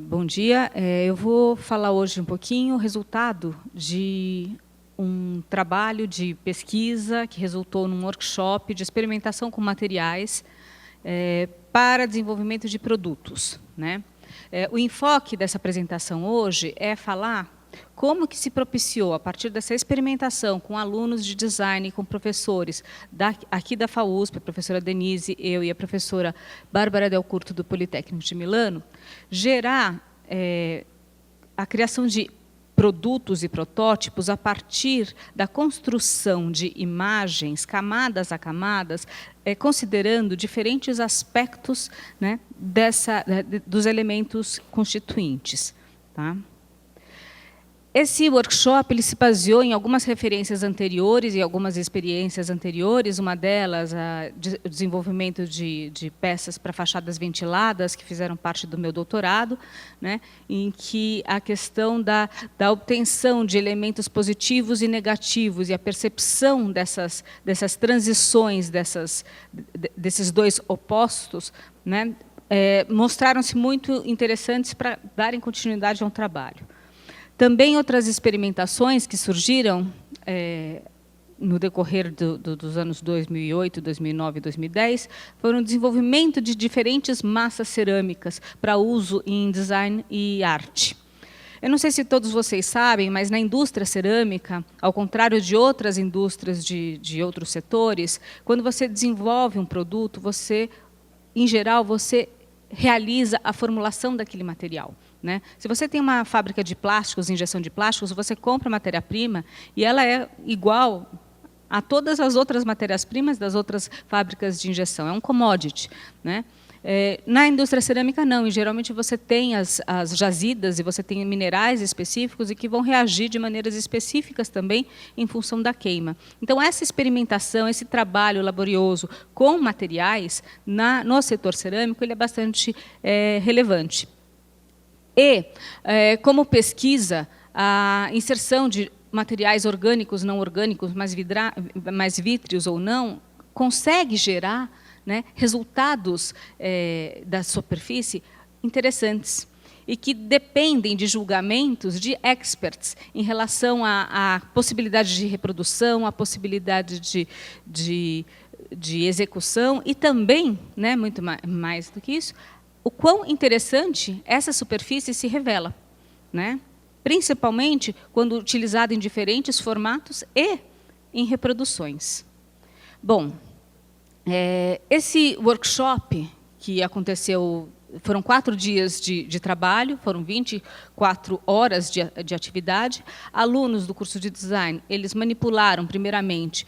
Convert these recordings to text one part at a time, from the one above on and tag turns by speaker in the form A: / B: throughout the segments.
A: Bom dia. Eu vou falar hoje um pouquinho o resultado de um trabalho de pesquisa que resultou num workshop de experimentação com materiais para desenvolvimento de produtos, né? O enfoque dessa apresentação hoje é falar como que se propiciou, a partir dessa experimentação com alunos de design, com professores aqui da FAUSP, a professora Denise, eu e a professora Bárbara Del Curto, do Politécnico de Milano, gerar a criação de produtos e protótipos a partir da construção de imagens, camadas a camadas, considerando diferentes aspectos, né, dos elementos constituintes. Tá? Esse workshop ele se baseou em algumas referências anteriores e algumas experiências anteriores, uma delas, o desenvolvimento de peças para fachadas ventiladas, que fizeram parte do meu doutorado, né, em que a questão da obtenção de elementos positivos e negativos e a percepção dessas transições, desses dois opostos, né, mostraram-se muito interessantes para darem continuidade a um trabalho. Também outras experimentações que surgiram no decorrer dos anos 2008, 2009 e 2010 foram o desenvolvimento de diferentes massas cerâmicas para uso em design e arte. Eu não sei se todos vocês sabem, mas na indústria cerâmica, ao contrário de outras indústrias de outros setores, quando você desenvolve um produto, em geral, você realiza a formulação daquele material. Né? Se você tem uma fábrica de plásticos, injeção de plásticos, você compra matéria-prima e ela é igual a todas as outras matérias-primas das outras fábricas de injeção. É um commodity. Né? Na indústria cerâmica, não. E, geralmente, você tem as jazidas e você tem minerais específicos e que vão reagir de maneiras específicas também em função da queima. Então, essa experimentação, esse trabalho laborioso com materiais no setor cerâmico, ele é bastante relevante. E, como pesquisa, a inserção de materiais orgânicos, não orgânicos, mais vítreos ou não, consegue gerar, né, resultados da superfície interessantes e que dependem de julgamentos de experts em relação à possibilidade de reprodução, à possibilidade de execução e também, né, muito mais do que isso, o quão interessante essa superfície se revela, né? Principalmente quando utilizada em diferentes formatos e em reproduções. Bom, esse workshop que aconteceu, foram 4 dias de trabalho, foram 24 horas de atividade. Alunos do curso de design, eles manipularam, primeiramente,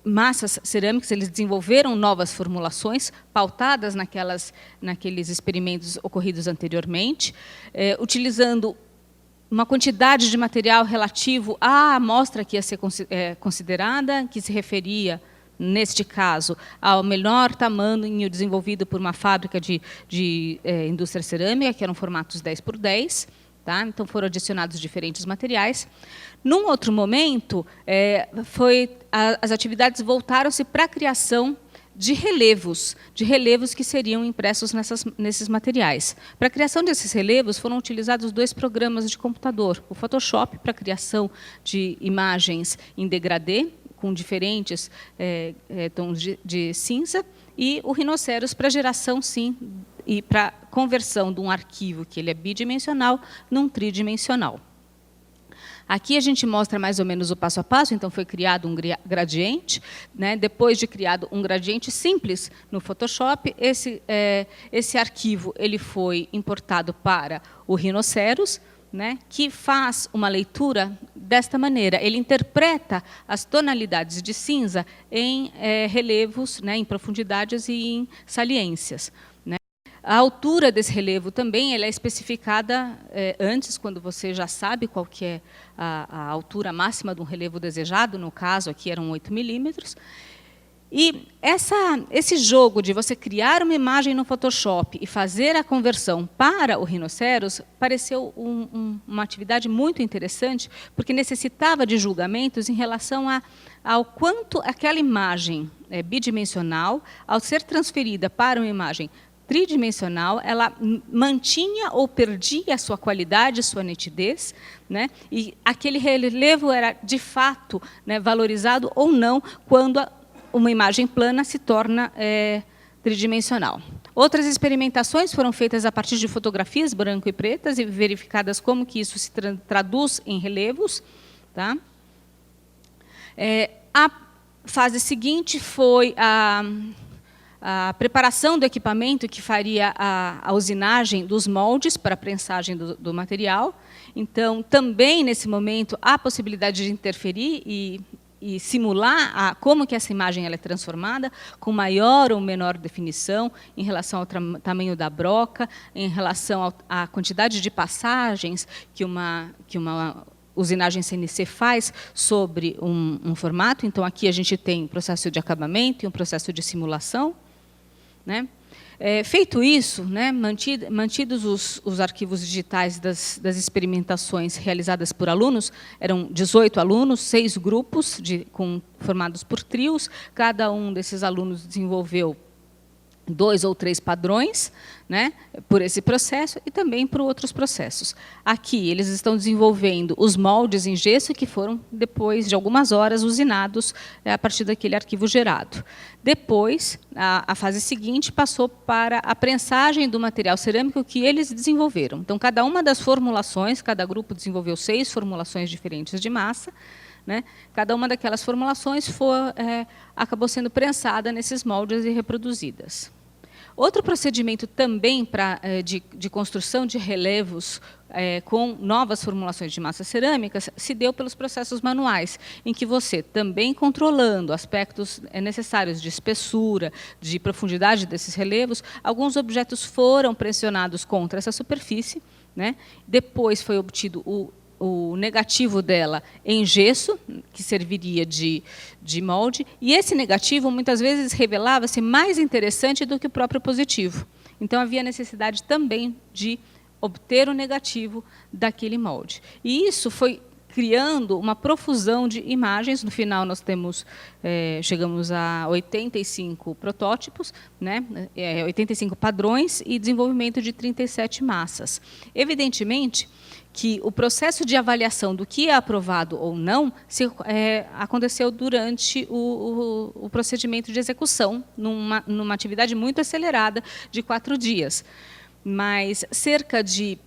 A: massas cerâmicas, eles desenvolveram novas formulações pautadas naqueles experimentos ocorridos anteriormente, utilizando uma quantidade de material relativo à amostra que ia ser considerada, que se referia, neste caso, ao menor tamanho desenvolvido por uma fábrica de indústria cerâmica, que eram formatos 10 por 10. Tá? Então, foram adicionados diferentes materiais. Num outro momento, as atividades voltaram-se para a criação de relevos que seriam impressos nesses materiais. Para a criação desses relevos, foram utilizados 2 programas de computador. O Photoshop, para a criação de imagens em degradê, com diferentes tons de cinza, e o Rhinoceros, para geração, sim, e para conversão de um arquivo que ele é bidimensional num tridimensional. Aqui a gente mostra mais ou menos o passo a passo. Então, foi criado um gradiente, né? Depois de criado um gradiente simples no Photoshop, esse arquivo ele foi importado para o Rhinoceros, né, que faz uma leitura desta maneira. Ele interpreta as tonalidades de cinza em relevos, né, em profundidades e em saliências. Né. A altura desse relevo também ela é especificada antes, quando você já sabe qual que é a altura máxima de um relevo desejado. No caso, aqui eram 8 milímetros. E esse jogo de você criar uma imagem no Photoshop e fazer a conversão para o Rhinoceros pareceu uma atividade muito interessante, porque necessitava de julgamentos em relação ao quanto aquela imagem bidimensional, ao ser transferida para uma imagem tridimensional, ela mantinha ou perdia a sua qualidade, a sua nitidez, né? E aquele relevo era, de fato, né, valorizado ou não quando uma imagem plana se torna tridimensional. Outras experimentações foram feitas a partir de fotografias branco e pretas e verificadas como que isso se traduz em relevos. Tá? A fase seguinte foi a preparação do equipamento que faria a usinagem dos moldes para a prensagem do material. Então, também, nesse momento, há a possibilidade de interferir e simular como que essa imagem ela é transformada, com maior ou menor definição, em relação ao tamanho da broca, em relação à quantidade de passagens que uma usinagem CNC faz sobre um formato. Então, aqui a gente tem um processo de acabamento e um processo de simulação. Né? Feito isso, né, mantidos os arquivos digitais das experimentações realizadas por alunos, eram 18 alunos, 6 grupos formados por trios, cada um desses alunos desenvolveu 2 ou 3 padrões, né, por esse processo e também por outros processos. Aqui, eles estão desenvolvendo os moldes em gesso que foram, depois de algumas horas, usinados a partir daquele arquivo gerado. Depois, a fase seguinte passou para a prensagem do material cerâmico que eles desenvolveram. Então, cada uma das formulações, cada grupo desenvolveu 6 formulações diferentes de massa, né? Cada uma daquelas formulações acabou sendo prensada nesses moldes e reproduzidas. Outro procedimento também de construção de relevos com novas formulações de massas cerâmicas se deu pelos processos manuais, em que você, também controlando aspectos necessários de espessura, de profundidade desses relevos, alguns objetos foram pressionados contra essa superfície, né? Depois foi obtido o negativo dela em gesso, que serviria de molde, e esse negativo muitas vezes revelava-se mais interessante do que o próprio positivo. Então, havia necessidade também de obter o negativo daquele molde. E isso foi criando uma profusão de imagens. No final, nós chegamos a 85 protótipos, né, 85 padrões e desenvolvimento de 37 massas. Evidentemente que o processo de avaliação do que é aprovado ou não aconteceu durante o procedimento de execução, numa atividade muito acelerada de 4 dias. Mas cerca de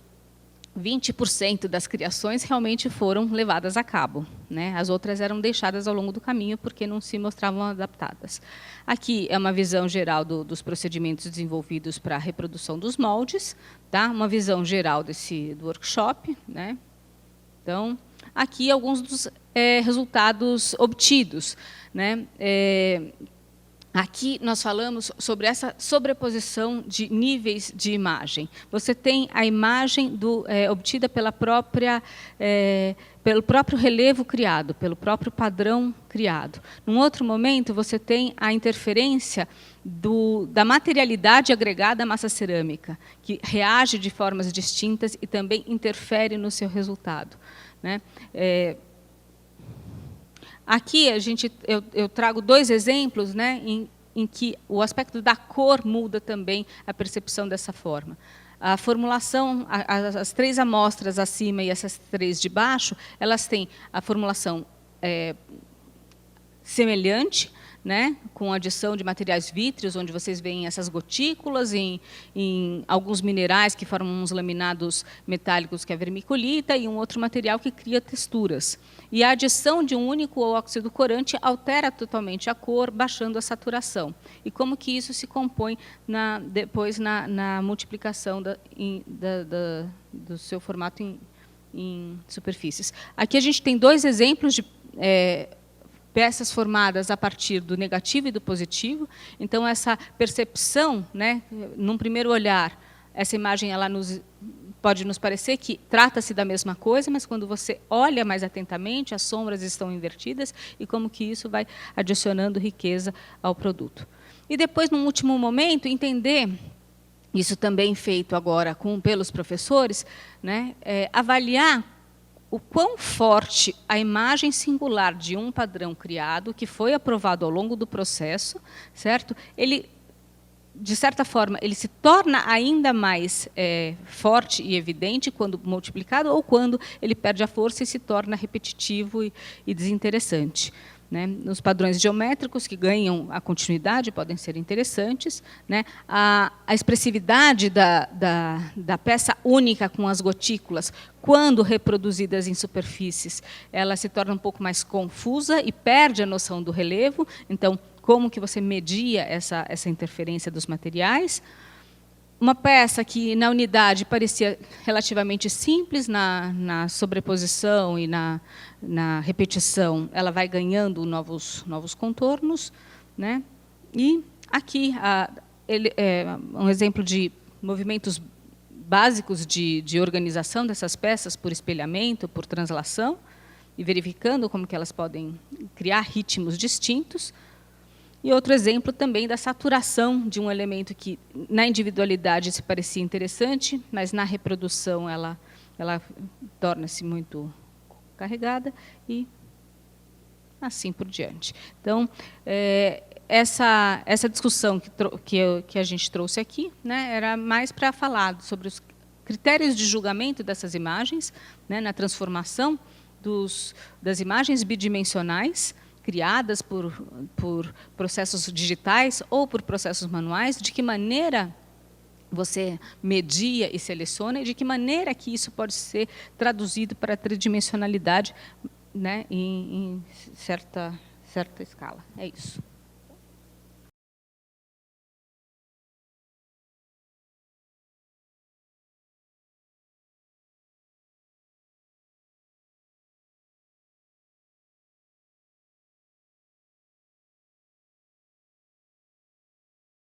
A: 20% das criações realmente foram levadas a cabo, né? As outras eram deixadas ao longo do caminho porque não se mostravam adaptadas. Aqui é uma visão geral dos procedimentos desenvolvidos para a reprodução dos moldes, tá? Uma visão geral do workshop, né? Então, aqui alguns dos resultados obtidos, né? Aqui nós falamos sobre essa sobreposição de níveis de imagem. Você tem a imagem obtida pelo próprio relevo criado, pelo próprio padrão criado. Num outro momento, você tem a interferência da materialidade agregada à massa cerâmica, que reage de formas distintas e também interfere no seu resultado, né? Aqui eu trago 2 exemplos, né, em que o aspecto da cor muda também a percepção dessa forma. A formulação, as 3 amostras acima e essas 3 de baixo, elas têm a formulação semelhante, né, com adição de materiais vítreos, onde vocês veem essas gotículas em alguns minerais que formam uns laminados metálicos, que é a vermiculita, e um outro material que cria texturas. E a adição de um único óxido corante altera totalmente a cor, baixando a saturação. E como que isso se compõe depois na multiplicação do seu formato em superfícies. Aqui a gente tem 2 exemplos de peças formadas a partir do negativo e do positivo. Então, essa percepção, né, num primeiro olhar, essa imagem pode nos parecer que trata-se da mesma coisa, mas quando você olha mais atentamente, as sombras estão invertidas e como que isso vai adicionando riqueza ao produto. E depois, num último momento, entender, isso também feito agora pelos professores, né, avaliar o quão forte a imagem singular de um padrão criado, que foi aprovado ao longo do processo, certo? Ele de certa forma, ele se torna ainda mais forte e evidente quando multiplicado ou quando ele perde a força e se torna repetitivo e desinteressante. Né? Os padrões geométricos que ganham a continuidade podem ser interessantes. Né? A expressividade da peça única com as gotículas, quando reproduzidas em superfícies, ela se torna um pouco mais confusa e perde a noção do relevo. Então, como que você media essa interferência dos materiais? Uma peça que, na unidade, parecia relativamente simples na sobreposição e na repetição, ela vai ganhando novos contornos. Né? E aqui, um exemplo de movimentos básicos de organização dessas peças por espelhamento, por translação, e verificando como que elas podem criar ritmos distintos. E outro exemplo também da saturação de um elemento que, na individualidade, se parecia interessante, mas, na reprodução, ela torna-se muito carregada e assim por diante. Então, essa discussão que a gente trouxe aqui, né, era mais para falar sobre os critérios de julgamento dessas imagens, né, na transformação das imagens bidimensionais, criadas por processos digitais ou por processos manuais, de que maneira você media e seleciona e de que maneira que isso pode ser traduzido para a tridimensionalidade, né, em certa escala. É isso.